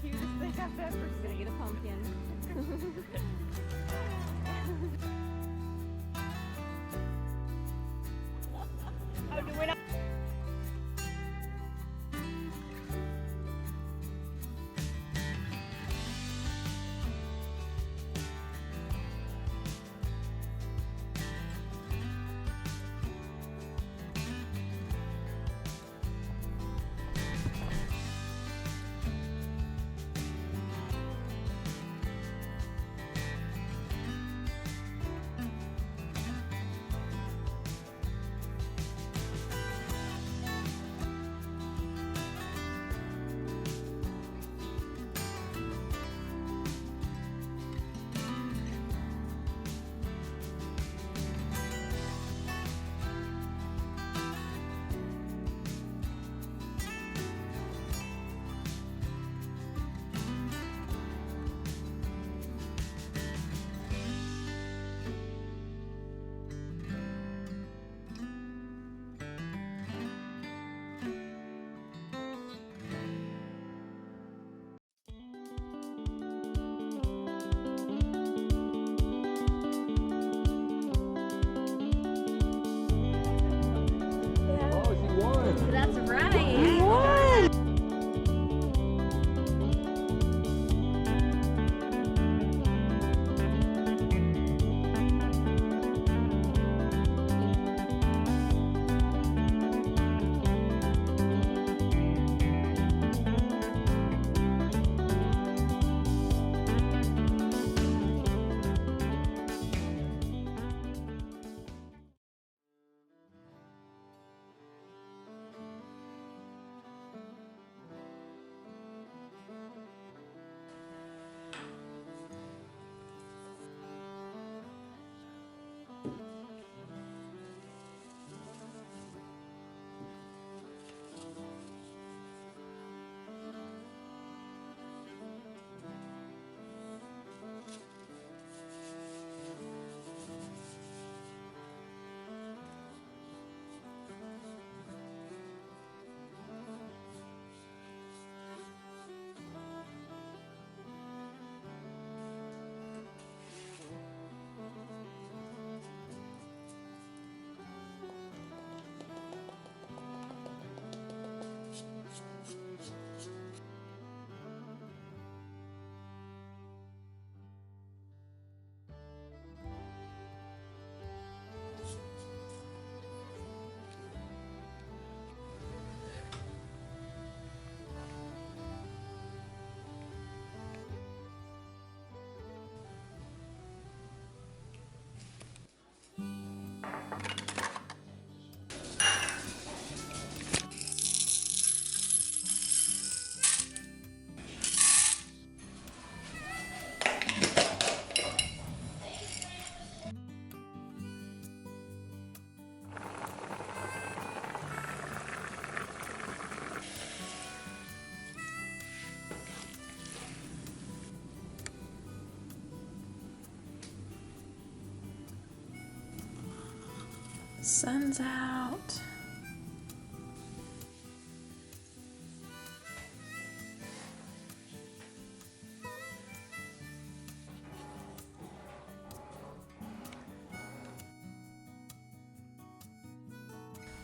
cutest thing I've ever seen. Gonna get a pumpkin. Oh, do we not? Oh, she won. That's right. Sun's out.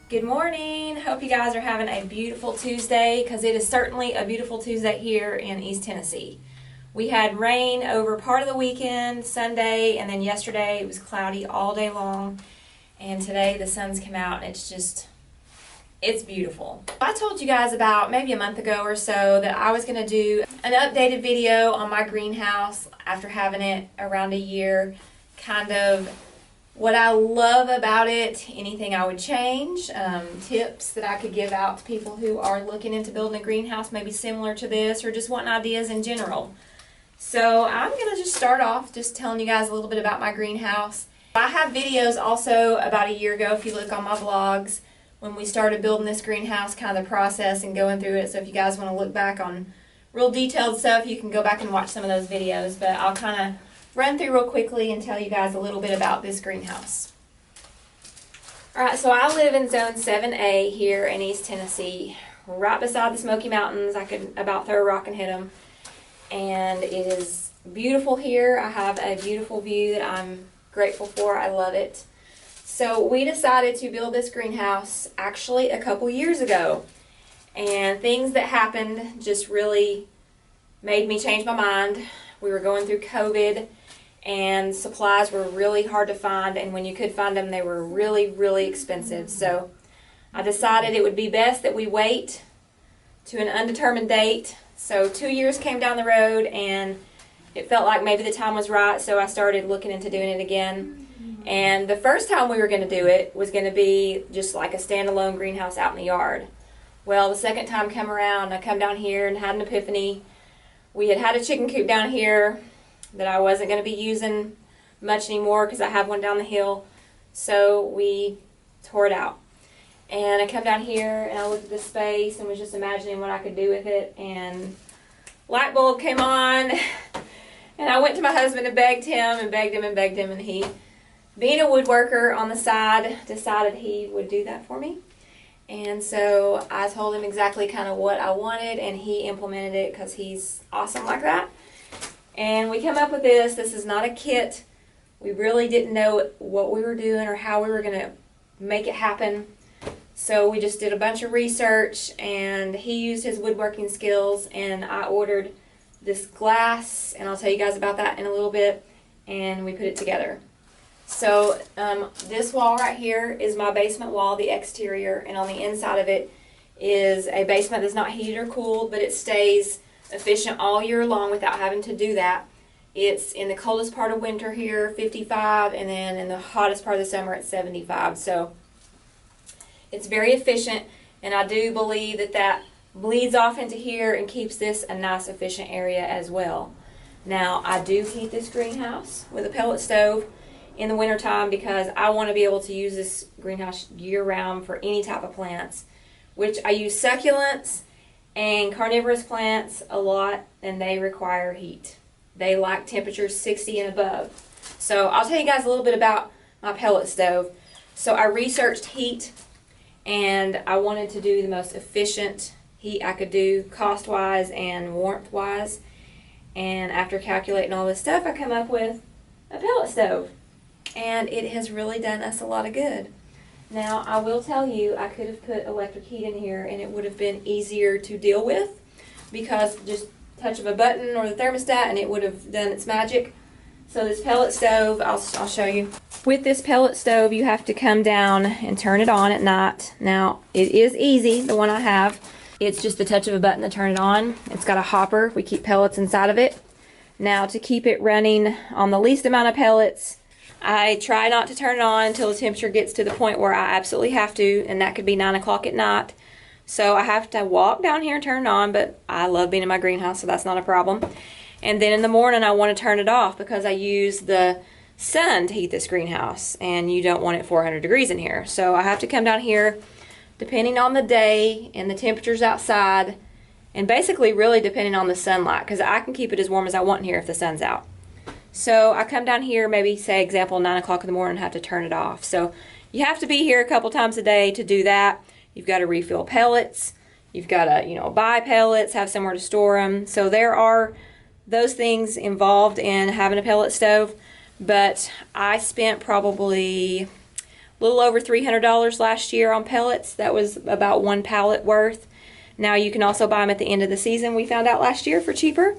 Good morning. Hope you guys are having a beautiful Tuesday, because it is certainly a beautiful Tuesday here in East Tennessee. We had rain over part of the weekend, Sunday, and then yesterday it was cloudy all day long. And today the sun's come out and it's beautiful. I told you guys about maybe a month ago or so that I was going to do an updated video on my greenhouse after having it around a year, kind of what I love about it, anything I would change, tips that I could give out to people who are looking into building a greenhouse maybe similar to this, or just wanting ideas in general. So I'm going to just start off just telling you guys a little bit about my greenhouse. I have videos also about a year ago, if you look on my vlogs, when we started building this greenhouse, kind of the process and going through it. So if you guys want to look back on real detailed stuff, you can go back and watch some of those videos. But I'll kind of run through real quickly and tell you guys a little bit about this greenhouse. Alright, so I live in Zone 7A here in East Tennessee, right beside the Smoky Mountains. I could about throw a rock and hit them. and it is beautiful here. I have a beautiful view that I'm grateful for. I love it. So we decided to build this greenhouse actually a couple years ago, and things that happened just really made me change my mind. We were going through COVID, and supplies were really hard to find, and when you could find them, they were really, really expensive. So I decided it would be best that we wait to an undetermined date. So 2 years came down the road, and it felt like maybe the time was right, so I started looking into doing it again. And the first time we were going to do it was going to be just like a standalone greenhouse out in the yard. Well, the second time come around, I come down here and had an epiphany. We had a chicken coop down here that I wasn't going to be using much anymore because I have one down the hill. So we tore it out. And I come down here and I looked at this space and was just imagining what I could do with it. And light bulb came on. And I went to my husband and begged him and begged him and begged him. And he, being a woodworker on the side, decided he would do that for me. And so I told him exactly kind of what I wanted, and he implemented it because he's awesome like that. And we came up with this. This is not a kit. We really didn't know what we were doing or how we were going to make it happen. So we just did a bunch of research, and he used his woodworking skills, and I ordered this glass, and I'll tell you guys about that in a little bit, and we put it together. So this wall right here is my basement wall, the exterior, and on the inside of it is a basement that's not heated or cooled, but it stays efficient all year long without having to do that. It's in the coldest part of winter here, 55, and then in the hottest part of the summer, it's 75. So it's very efficient, and I do believe that that bleeds off into here and keeps this a nice efficient area as well. Now, I do heat this greenhouse with a pellet stove in the wintertime because I want to be able to use this greenhouse year-round for any type of plants, which I use succulents and carnivorous plants a lot, and they require heat. They like temperatures 60 and above. So I'll tell you guys a little bit about my pellet stove. So I researched heat, and I wanted to do the most efficient heat I could do cost-wise and warmth-wise. And after calculating all this stuff, I come up with a pellet stove. And it has really done us a lot of good. Now, I will tell you, I could have put electric heat in here and it would have been easier to deal with because just touch of a button or the thermostat and it would have done its magic. So this pellet stove, I'll show you. With this pellet stove, you have to come down and turn it on at night. Now, it is easy, the one I have. It's just the touch of a button to turn it on. It's got a hopper. We keep pellets inside of it. Now, to keep it running on the least amount of pellets, I try not to turn it on until the temperature gets to the point where I absolutely have to, and that could be 9 o'clock at night. So I have to walk down here and turn it on, but I love being in my greenhouse, so that's not a problem. And then in the morning, I want to turn it off because I use the sun to heat this greenhouse, and you don't want it 400 degrees in here. So I have to come down here, depending on the day and the temperatures outside, and basically really depending on the sunlight, because I can keep it as warm as I want in here if the sun's out. So I come down here, maybe say example 9 o'clock in the morning, and have to turn it off. So you have to be here a couple times a day to do that. You've got to refill pellets. You've got to, buy pellets, have somewhere to store them. So there are those things involved in having a pellet stove. But I spent probably a little over $300 last year on pellets. That was about 1 pallet worth. Now you can also buy them at the end of the season, we found out last year, for cheaper.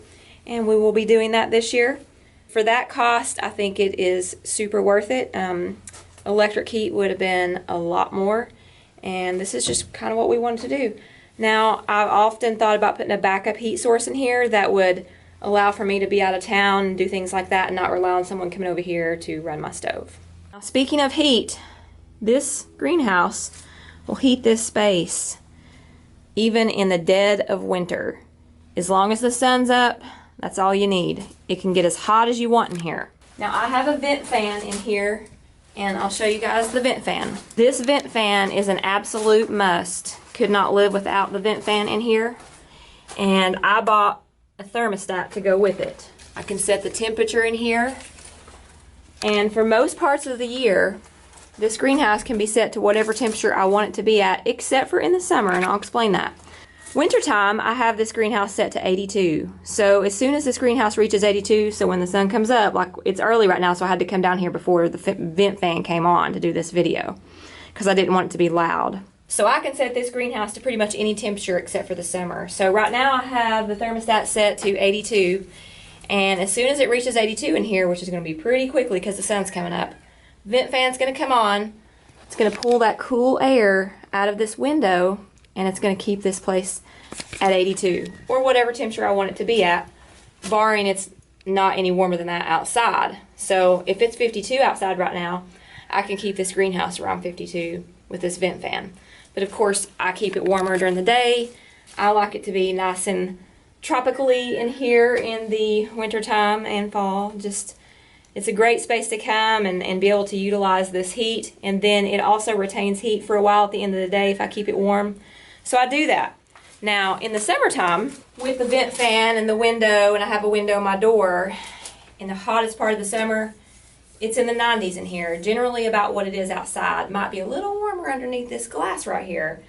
And we will be doing that this year. For that cost, I think it is super worth it. Electric heat would have been a lot more, and this is just kind of what we wanted to do. Now, I've often thought about putting a backup heat source in here that would allow for me to be out of town and do things like that and not rely on someone coming over here to run my stove. Now, speaking of heat, this greenhouse will heat this space even in the dead of winter. As long as the sun's up, that's all you need. It can get as hot as you want in here. Now I have a vent fan in here, and I'll show you guys the vent fan. This vent fan is an absolute must. Could not live without the vent fan in here. And I bought a thermostat to go with it. I can set the temperature in here. And for most parts of the year, this greenhouse can be set to whatever temperature I want it to be at, except for in the summer, and I'll explain that. Wintertime, I have this greenhouse set to 82. So as soon as this greenhouse reaches 82, so when the sun comes up, like it's early right now, so I had to come down here before the vent fan came on to do this video because I didn't want it to be loud. So I can set this greenhouse to pretty much any temperature except for the summer. So right now I have the thermostat set to 82. And as soon as it reaches 82 in here, which is going to be pretty quickly because the sun's coming up, vent fan's going to come on. It's going to pull that cool air out of this window, and it's going to keep this place at 82 or whatever temperature I want it to be at, barring it's not any warmer than that outside. So if it's 52 outside right now, I can keep this greenhouse around 52 with this vent fan. But of course, I keep it warmer during the day. I like it to be nice and tropically in here in the wintertime and fall. Just, it's a great space to come and be able to utilize this heat. And then it also retains heat for a while at the end of the day if I keep it warm. So I do that. Now, in the summertime, with the vent fan and the window, and I have a window in my door, in the hottest part of the summer, it's in the 90s in here, generally about what it is outside. Might be a little warmer underneath this glass right here.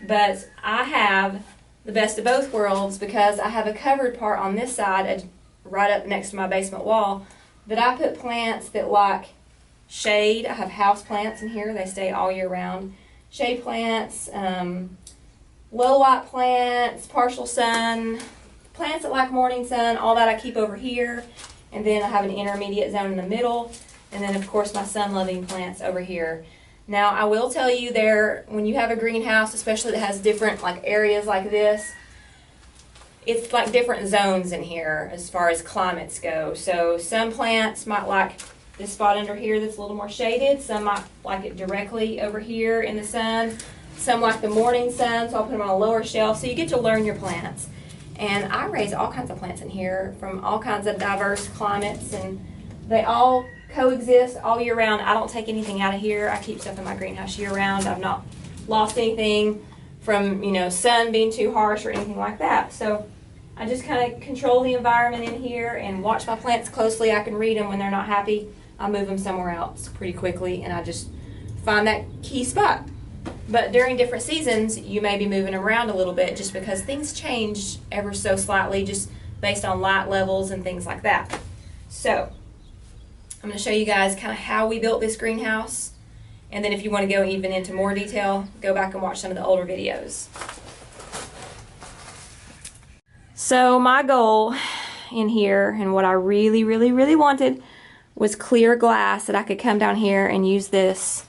But I have the best of both worlds because I have a covered part on this side, right up next to my basement wall, that I put plants that like shade. I have house plants in here. They stay all year round. Shade plants, low light plants, partial sun, plants that like morning sun, all that I keep over here. And then I have an intermediate zone in the middle. And then of course my sun-loving plants over here. Now I will tell you there, when you have a greenhouse, especially that has different like areas like this, it's like different zones in here as far as climates go. So some plants might like this spot under here that's a little more shaded. Some might like it directly over here in the sun. Some like the morning sun, so I'll put them on a lower shelf. So you get to learn your plants. And I raise all kinds of plants in here from all kinds of diverse climates, and they all coexist all year round. I don't take anything out of here. I keep stuff in my greenhouse year round. I've not lost anything from, you know, sun being too harsh or anything like that. So I just kind of control the environment in here and watch my plants closely. I can read them when they're not happy. I move them somewhere else pretty quickly, and I just find that key spot. But during different seasons, you may be moving around a little bit just because things change ever so slightly just based on light levels and things like that. So I'm going to show you guys kind of how we built this greenhouse. And then if you want to go even into more detail, go back and watch some of the older videos. So my goal in here, and what I really, really, really wanted, was clear glass that I could come down here and use this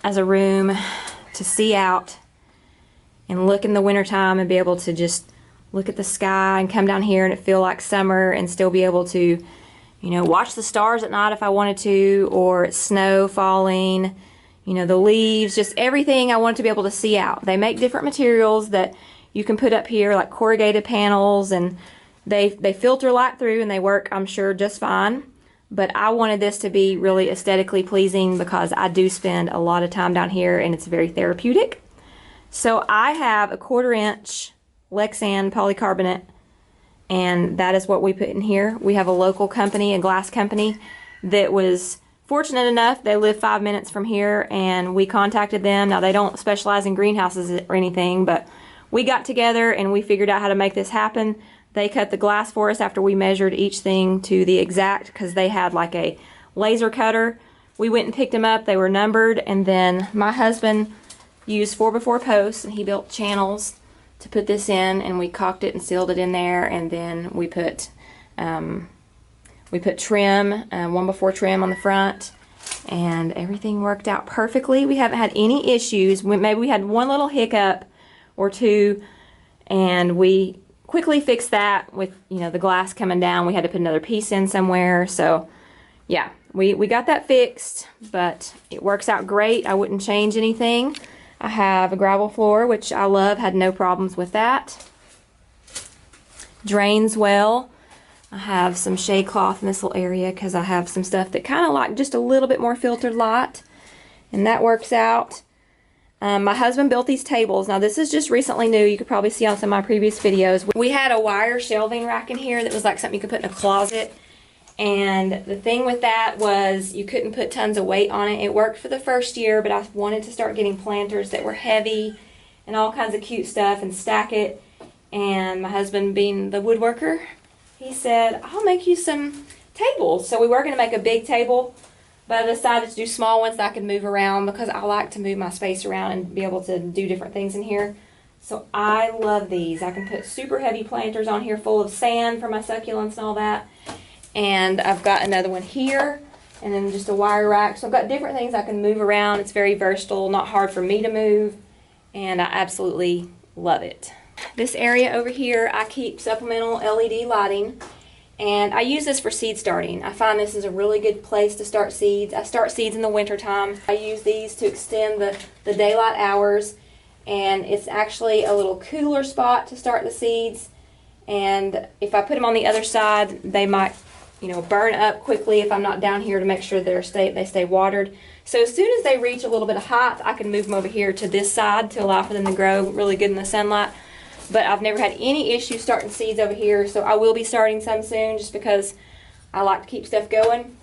as a room to see out and look in the wintertime and be able to just look at the sky and come down here and it feel like summer and still be able to, you know, watch the stars at night if I wanted to, or snow falling, you know, the leaves, just everything I wanted to be able to see out. They make different materials that you can put up here, like corrugated panels, and they filter light through and they work, I'm sure, just fine. But I wanted this to be really aesthetically pleasing because I do spend a lot of time down here and it's very therapeutic. So I have a 1/4 inch Lexan polycarbonate, and that is what we put in here. We have a local company, a glass company, that was fortunate enough. They live 5 minutes from here, and we contacted them. Now, they don't specialize in greenhouses or anything, but we got together and we figured out how to make this happen. They cut the glass for us after we measured each thing to the exact, because they had like a laser cutter. We went and picked them up. They were numbered, and then my husband used 4x4 posts, and he built channels to put this in, and we caulked it and sealed it in there, and then we put trim, 1x4 trim on the front, and everything worked out perfectly. We haven't had any issues. Maybe we had one little hiccup or two, and we quickly fixed that with, you know, the glass coming down. We had to put another piece in somewhere. So yeah, we got that fixed, but it works out great. I wouldn't change anything. I have a gravel floor, which I love, had no problems with that. Drains well. I have some shade cloth in this little area because I have some stuff that kind of like just a little bit more filtered light, and that works out. My husband built these tables. Now this is just recently new. You could probably see on some of my previous videos. We had a wire shelving rack in here that was like something you could put in a closet. And the thing with that was you couldn't put tons of weight on it. It worked for the first year, but I wanted to start getting planters that were heavy and all kinds of cute stuff and stack it. And my husband, being the woodworker, he said, I'll make you some tables. So we were going to make a big table, but I decided to do small ones that I could move around because I like to move my space around and be able to do different things in here. So I love these. I can put super heavy planters on here full of sand for my succulents and all that. And I've got another one here, and then just a wire rack. So I've got different things I can move around. It's very versatile, not hard for me to move, and I absolutely love it. This area over here, I keep supplemental LED lighting, and I use this for seed starting. I find this is a really good place to start seeds. I start seeds in the winter time. I use these to extend the daylight hours, and it's actually a little cooler spot to start the seeds. And if I put them on the other side, they might, burn up quickly if I'm not down here to make sure they stay watered. So as soon as they reach a little bit of height, I can move them over here to this side to allow for them to grow really good in the sunlight. But I've never had any issue starting seeds over here, so I will be starting some soon just because I like to keep stuff going.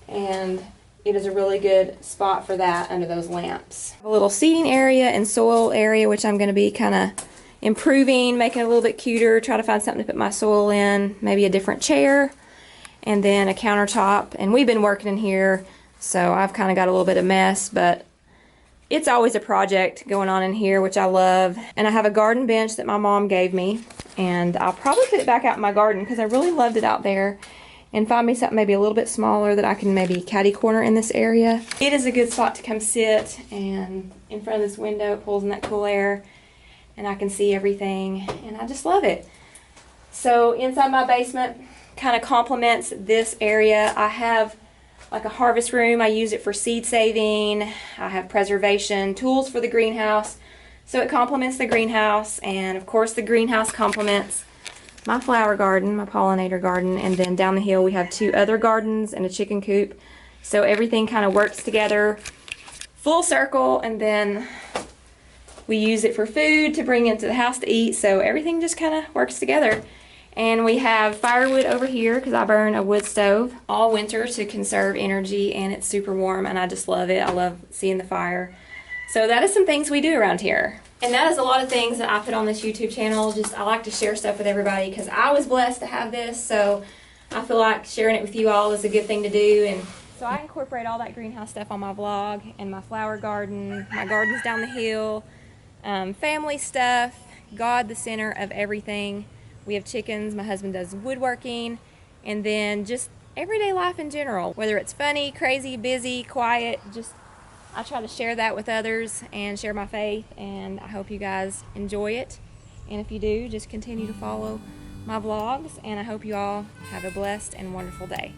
And it is a really good spot for that under those lamps. A little seeding area and soil area, which I'm going to be kind of improving, making it a little bit cuter, try to find something to put my soil in, maybe a different chair, and then a countertop. And we've been working in here, so I've kind of got a little bit of mess, but it's always a project going on in here, which I love. And I have a garden bench that my mom gave me, and I'll probably put it back out in my garden because I really loved it out there, and find me something maybe a little bit smaller that I can maybe catty corner in this area. It is a good spot to come sit, and in front of this window it pulls in that cool air, and I can see everything, and I just love it. So inside my basement kind of complements this area. I have like a harvest room. I use it for seed saving. I have preservation tools for the greenhouse. So it complements the greenhouse, and of course the greenhouse complements my flower garden, my pollinator garden, and then down the hill we have 2 other gardens and a chicken coop. So everything kind of works together full circle, and then we use it for food to bring into the house to eat. So everything just kind of works together. And we have firewood over here because I burn a wood stove all winter to conserve energy, and it's super warm, and I just love it. I love seeing the fire. So that is some things we do around here. And that is a lot of things that I put on this YouTube channel. Just I like to share stuff with everybody because I was blessed to have this, so I feel like sharing it with you all is a good thing to do. And so I incorporate all that greenhouse stuff on my vlog, and my flower garden, my gardens down the hill, family stuff, God the center of everything. We have chickens, my husband does woodworking, and then just everyday life in general. Whether it's funny, crazy, busy, quiet, just I try to share that with others and share my faith, and I hope you guys enjoy it. And if you do, just continue to follow my vlogs, and I hope you all have a blessed and wonderful day.